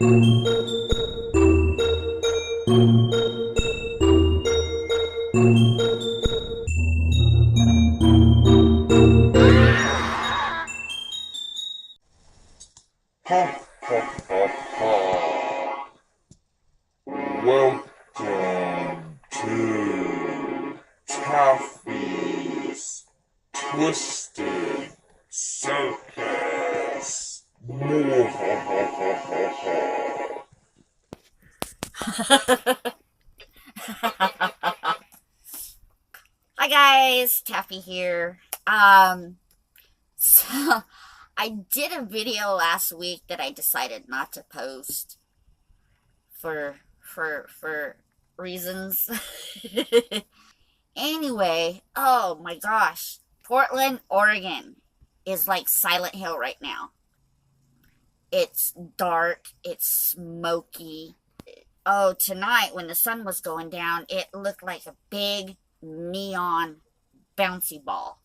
Ha ha ha ha. Welcome to Taffy's Twisted Circus. Mwahahaha. Hi guys, Taffy here. So I did a video last week that I decided not to post for reasons. Anyway, oh my gosh, Portland, Oregon is like Silent Hill right now. It's dark, it's smoky. Oh, tonight when the sun was going down, it looked like a big neon bouncy ball.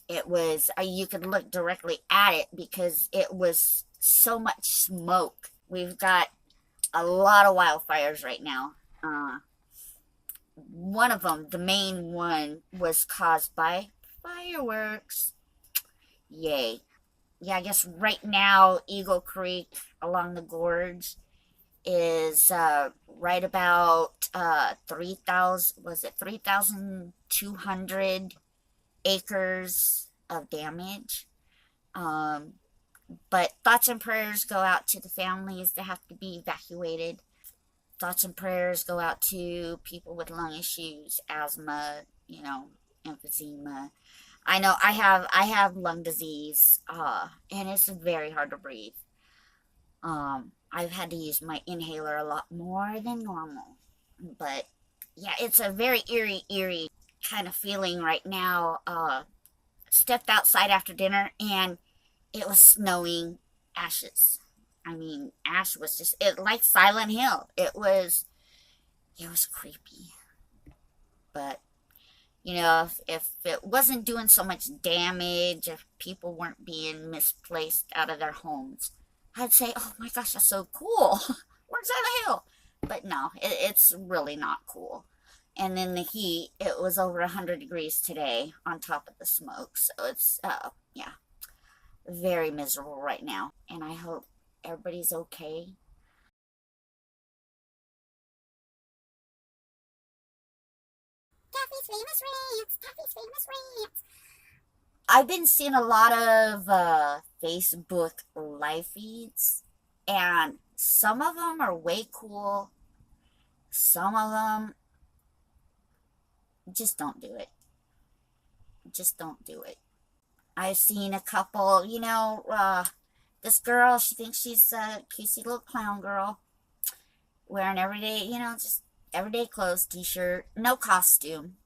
It was, you could look directly at it because it was so much smoke. We've got a lot of wildfires right now. One of them, the main one, was caused by fireworks. Yay. Yeah, I guess right now, Eagle Creek along the gorge is right about 3,000, was it 3,200 acres of damage. But thoughts and prayers go out to the families that have to be evacuated. Thoughts and prayers go out to people with lung issues, asthma, emphysema. I know I have lung disease, and it's very hard to breathe. I've had to use my inhaler a lot more than normal. But yeah, it's a very eerie kind of feeling right now. Stepped outside after dinner and it was snowing ashes. I mean, ash was just, it like Silent Hill. It was creepy. But, if it wasn't doing so much damage, if people weren't being misplaced out of their homes, I'd say, oh my gosh, that's so cool. We're Silent Hill. But no, it's really not cool. And then the heat, it was over 100 degrees today on top of the smoke. So it's, yeah, very miserable right now. And I hope everybody's okay. Taffy's famous rants. Taffy's famous rants. I've been seeing a lot of Facebook live feeds, and some of them are way cool. Some of them, just don't do it. Just don't do it. I've seen a couple, this girl, she thinks she's a cutesy little clown girl, wearing everyday, just everyday clothes, t-shirt, no costume,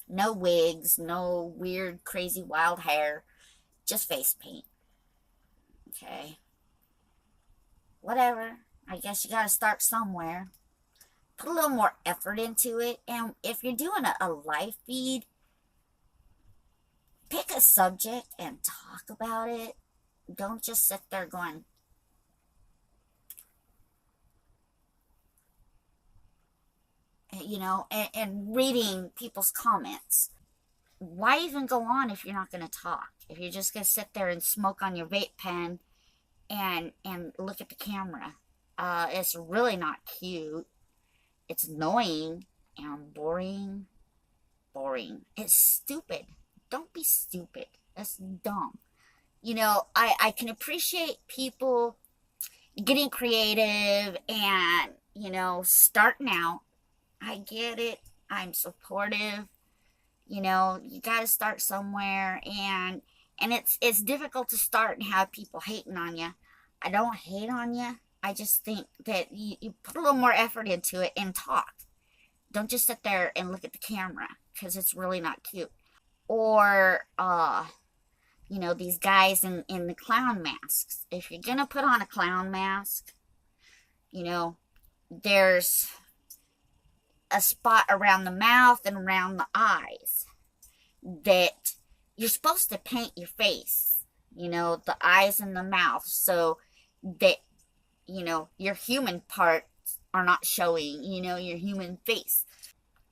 no wigs, no weird, crazy, wild hair, just face paint. Okay. Whatever. I guess you gotta start somewhere. Put a little more effort into it. And if you're doing a live feed, pick a subject and talk about it. Don't just sit there going, and reading people's comments. Why even go on if you're not going to talk? If you're just going to sit there and smoke on your vape pen and look at the camera. It's really not cute. It's annoying and boring. It's stupid. Don't be stupid. That's dumb. I can appreciate people getting creative and, starting out. I get it. I'm supportive. You got to start somewhere, and it's difficult to start and have people hating on you. I don't hate on you. I just think that you put a little more effort into it and talk. Don't just sit there and look at the camera, because it's really not cute. Or, these guys in the clown masks. If you're going to put on a clown mask, there's a spot around the mouth and around the eyes that you're supposed to paint your face, the eyes and the mouth, so that your human parts are not showing, your human face.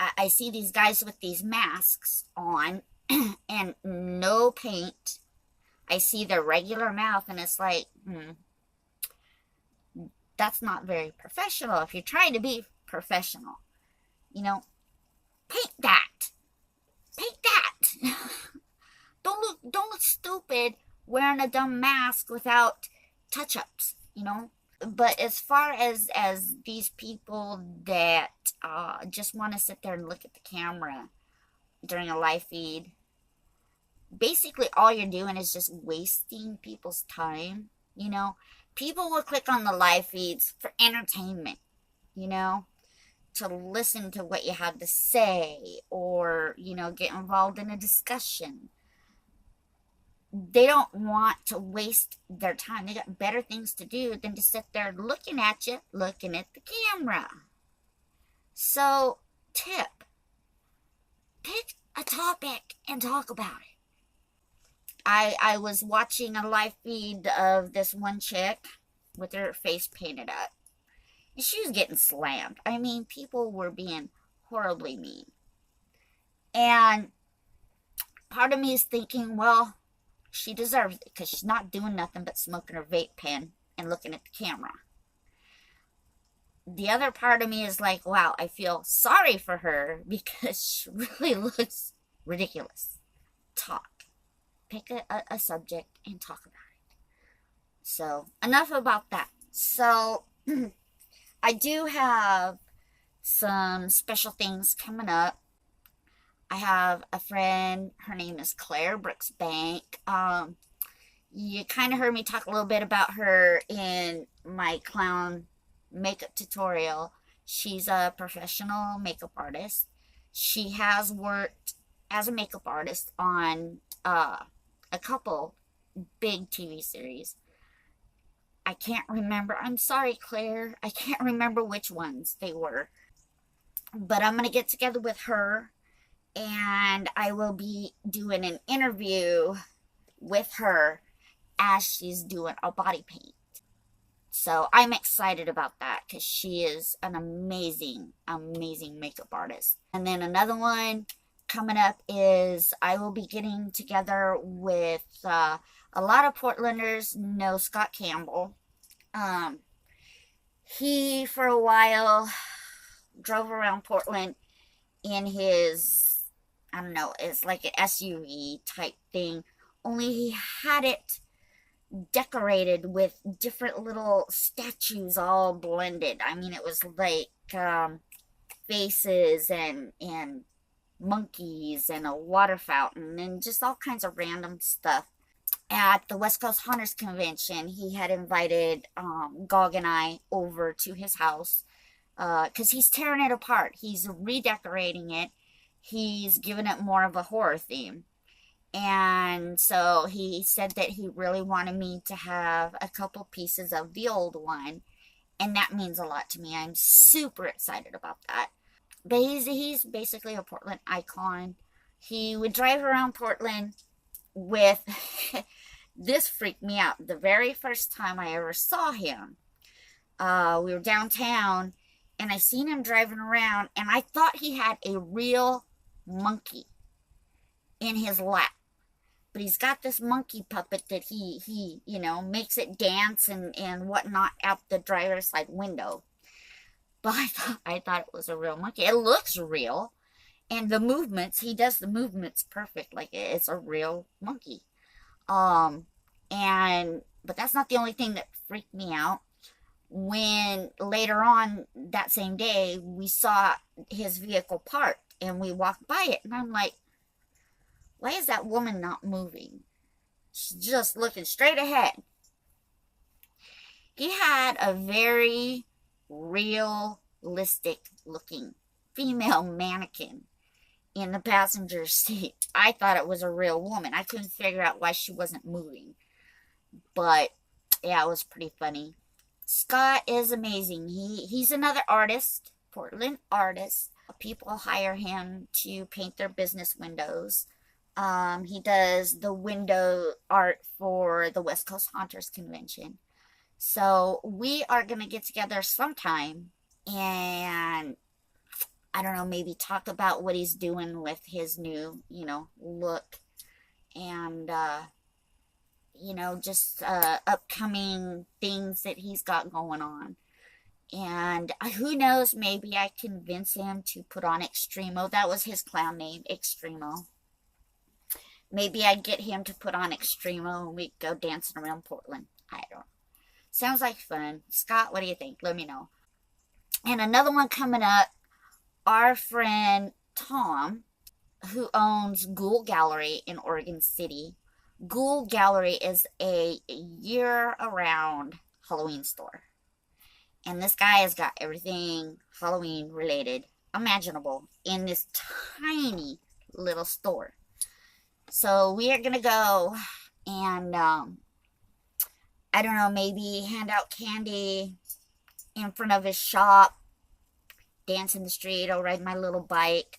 I see these guys with these masks on and no paint. I see their regular mouth, and it's like, that's not very professional. If you're trying to be professional, you know, paint that. Paint that. Don't look stupid wearing a dumb mask without touch-ups, But as far as these people that just want to sit there and look at the camera during a live feed, basically all you're doing is just wasting people's time. People will click on the live feeds for entertainment, to listen to what you have to say, or get involved in a discussion. They don't want to waste their time. They got better things to do than to sit there looking at you, looking at the camera. So, tip: pick a topic and talk about it. I was watching a live feed of this one chick with her face painted up, and she was getting slammed. I mean, people were being horribly mean. And part of me is thinking, well, she deserves it because she's not doing nothing but smoking her vape pen and looking at the camera. The other part of me is like, wow, I feel sorry for her because she really looks ridiculous. Talk. Pick a subject and talk about it. So, enough about that. So, I do have some special things coming up. I have a friend, her name is Claire Brooksbank. You kind of heard me talk a little bit about her in my clown makeup tutorial. She's a professional makeup artist. She has worked as a makeup artist on a couple big TV series. I can't remember. I'm sorry, Claire. I can't remember which ones they were. But I'm going to get together with her, and I will be doing an interview with her as she's doing a body paint. So I'm excited about that because she is an amazing, amazing makeup artist. And then another one coming up is I will be getting together with a lot of Portlanders know Scott Campbell. He, for a while, drove around Portland in his, I don't know, it's like an SUV type thing, only he had it decorated with different little statues all blended. I mean, it was like faces and monkeys and a water fountain and just all kinds of random stuff. At the West Coast Hunters Convention, he had invited Gog and I over to his house because he's tearing it apart. He's redecorating it. He's giving it more of a horror theme. And so he said that he really wanted me to have a couple pieces of the old one. And that means a lot to me. I'm super excited about that. But he's basically a Portland icon. He would drive around Portland with... This freaked me out. The very first time I ever saw him, we were downtown, and I seen him driving around, and I thought he had a real monkey in his lap. But he's got this monkey puppet that he makes it dance and whatnot out the driver's side window. But I thought it was a real monkey. It looks real. And the movements, he does the movements perfect. Like it's a real monkey. But that's not the only thing that freaked me out. When later on that same day, we saw his vehicle parked and we walked by it, and I'm like, why is that woman not moving? She's just looking straight ahead. He had a very realistic looking female mannequin in the passenger seat. I thought it was a real woman. I couldn't figure out why she wasn't moving. But yeah, it was pretty funny. Scott is amazing. He's another artist, Portland artist. People hire him to paint their business windows. He does the window art for the West Coast Hunters Convention. So we are going to get together sometime and I don't know, maybe talk about what he's doing with his new, look and, just upcoming things that he's got going on. And who knows, maybe I convince him to put on Extremo. That was his clown name, Extremo. Maybe I'd get him to put on Extremo and we'd go dancing around Portland. I don't know. Sounds like fun. Scott, what do you think? Let me know. And another one coming up, our friend Tom, who owns Ghoul Gallery in Oregon City. Ghoul Gallery is a year-round Halloween store. And this guy has got everything Halloween related imaginable in this tiny little store. So we are going to go and, I don't know, maybe hand out candy in front of his shop, dance in the street, or ride my little bike.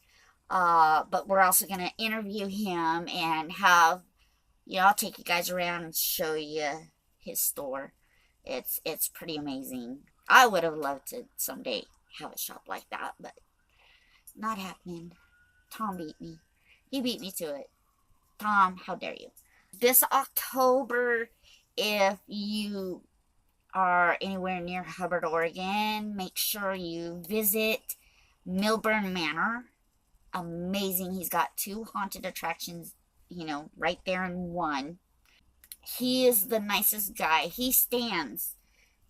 But we're also going to interview him and have, I'll take you guys around and show you his store. It's pretty amazing. I would have loved to someday have a shop like that, but not happening. Tom beat me. He beat me to it. Tom, how dare you? This October, if you are anywhere near Hubbard, Oregon, make sure you visit Milburn Manor. Amazing. He's got 2 haunted attractions, right there in one. He is the nicest guy. He stands,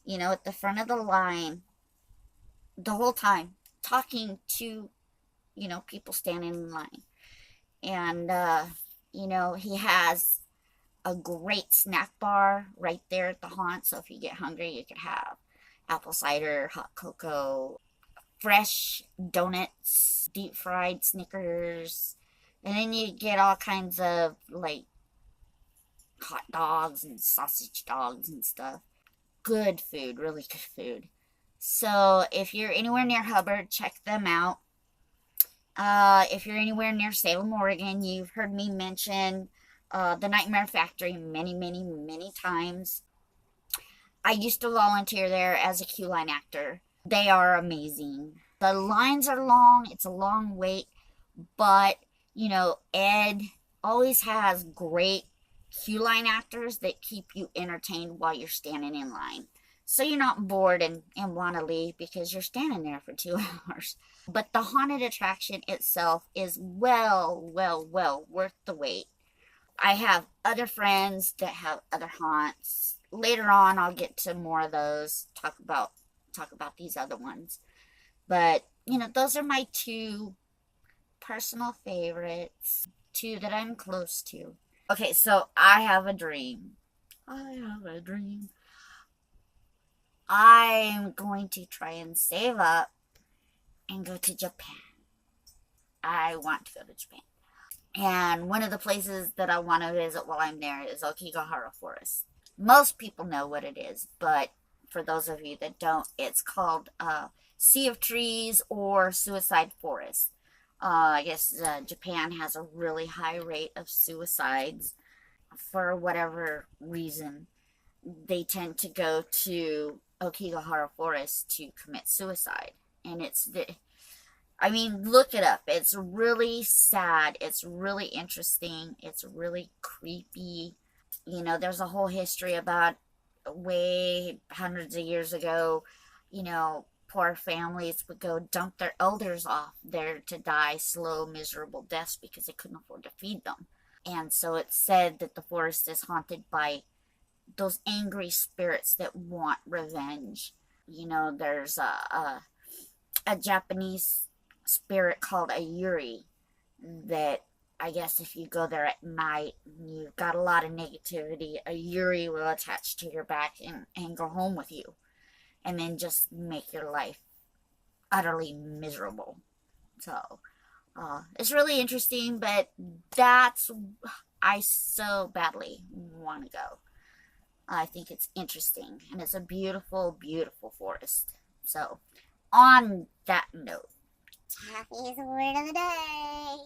at the front of the line the whole time, talking to, people standing in line. And, he has a great snack bar right there at the haunt. So if you get hungry, you could have apple cider, hot cocoa, fresh donuts, deep fried Snickers. And then you get all kinds of, like, hot dogs and sausage dogs and stuff. Good food, really good food. So if you're anywhere near Hubbard, check them out. If you're anywhere near Salem, Oregon, you've heard me mention the Nightmare Factory many, many, many times. I used to volunteer there as a queue line actor. They are amazing. The lines are long. It's a long wait. But, Ed always has great queue line actors that keep you entertained while you're standing in line. So you're not bored and want to leave because you're standing there for 2 hours. But the haunted attraction itself is well worth the wait. I have other friends that have other haunts. Later on, I'll get to more of those, talk about these other ones. But, those are my 2 personal favorites, 2 that I'm close to. Okay, so I have a dream. I'm going to try and save up and go to Japan. I want to go to Japan. And one of the places that I want to visit while I'm there is Okigahara Forest. Most people know what it is, but for those of you that don't, it's called Sea of Trees or Suicide Forest. I guess Japan has a really high rate of suicides. For whatever reason, they tend to go to Okigahara Forest to commit suicide. And look it up. It's really sad. It's really interesting. It's really creepy. There's a whole history about way hundreds of years ago, poor families would go dump their elders off there to die slow, miserable deaths because they couldn't afford to feed them. And so it's said that the forest is haunted by those angry spirits that want revenge. There's a Japanese spirit called a Yuri that I guess if you go there at night and you've got a lot of negativity, a Yuri will attach to your back and go home with you. And then just make your life utterly miserable. So, it's really interesting, but I so badly want to go. I think it's interesting, and it's a beautiful, beautiful forest. So, on that note, Taffy's word of the day.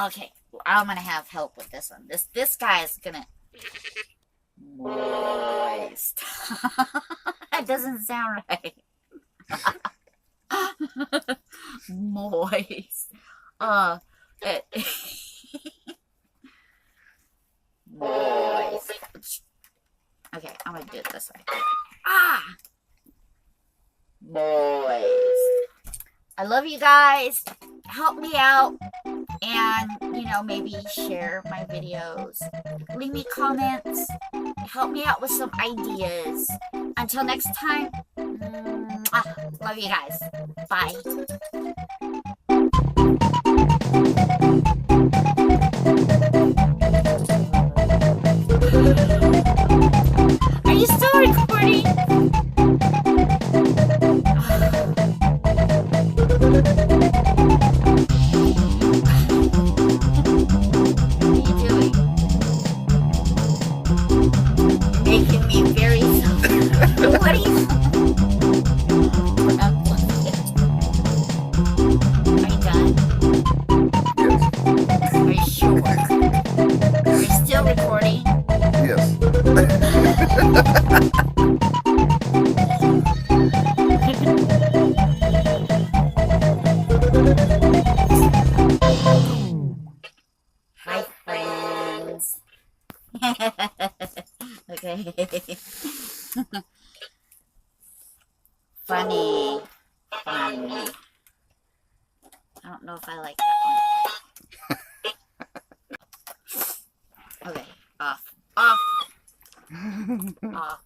Okay, I'm gonna have help with this one. This guy is gonna Moist. That doesn't sound right. Moist. It, moist. Okay, I'm gonna do it this way. Ah! Moist. I love you guys. Help me out. And, maybe share my videos. Leave me comments. Help me out with some ideas. Until next time, love you guys. Bye. Are you still recording? Making me very what are you Are you done? Yes. Are you sure? Are you still recording? Yes. Hi friends. Okay. Funny. Funny. I don't know if I like that one. Okay. Off. Off. Off.